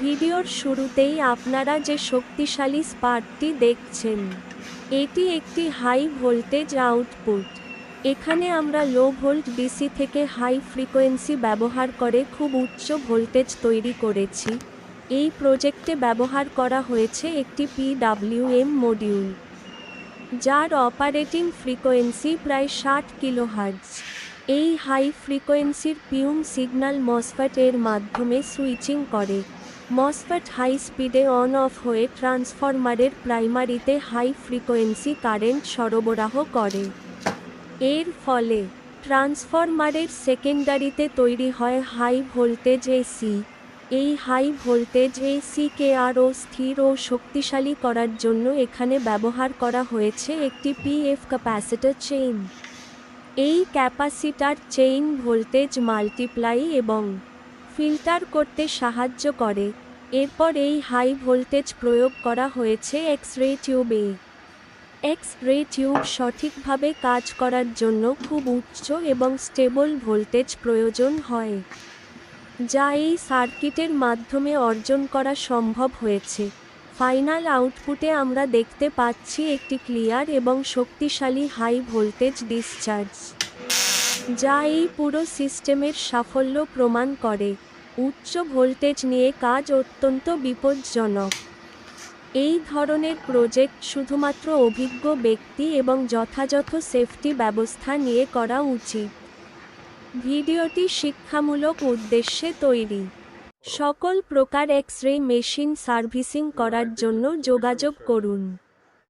ভিডিওর শুরুতেই আপনারা যে শক্তিশালী স্পার্কটি দেখছেন, এটি একটি হাই ভোল্টেজ আউটপুট। এখানে আমরা লো ভোল্ট ডিসি থেকে হাই ফ্রিকোয়েন্সি ব্যবহার করে খুব উচ্চ ভোল্টেজ তৈরি করেছি। এই প্রজেক্টে ব্যবহার করা হয়েছে একটি PWM মডিউল, যার অপারেটিং ফ্রিকোয়েন্সি প্রায় 60 কিলোহার্টজ। এই হাই ফ্রিকোয়েন্সির পিউম সিগন্যাল মসফেট এর মাধ্যমে সুইচিং করে। মসফেট হাই স্পিডে অন অফ হয়ে ট্রান্সফরমারের প্রাইমারিতে হাই ফ্রিকোয়েন্সি কারেন্ট সরবরাহ করে। এর ফলে ট্রান্সফরমারের সেকেন্ডারিতে তৈরি হয় হাই ভোল্টেজ এসি। এই হাই ভোল্টেজ এসিকে আরও স্থির ও শক্তিশালী করার জন্য এখানে ব্যবহার করা হয়েছে একটি পিএফ ক্যাপাসিটর চেইন। এই ক্যাপাসিটর চেইন ভোল্টেজ মাল্টিপ্লাই এবং ফিল্টার করতে সাহায্য করে। এরপর এই হাই ভোল্টেজ প্রয়োগ করা হয়েছে এক্স-রে টিউবে। এক্স-রে টিউব সঠিকভাবে কাজ করার জন্য খুব উচ্চ এবং স্টেবল ভোল্টেজ প্রয়োজন হয়, যা এই সার্কিটের মাধ্যমে অর্জন করা সম্ভব হয়েছে। ফাইনাল আউটপুটে আমরা দেখতে পাচ্ছি একটি ক্লিয়ার এবং শক্তিশালী হাই ভোল্টেজ ডিসচার্জ, যা এই পুরো সিস্টেমের সাফল্য প্রমাণ করে। উচ্চ ভোল্টেজ নিয়ে কাজ অত্যন্ত বিপজ্জনক। এই ধরনের প্রজেক্ট শুধুমাত্র অভিজ্ঞ ব্যক্তি এবং যথাযথ সেফটি ব্যবস্থা নিয়ে করা উচিত। ভিডিওটি শিক্ষামূলক উদ্দেশ্যে তৈরি। সকল প্রকার এক্স-রে মেশিন সার্ভিসিং করার জন্য যোগাযোগ করুন।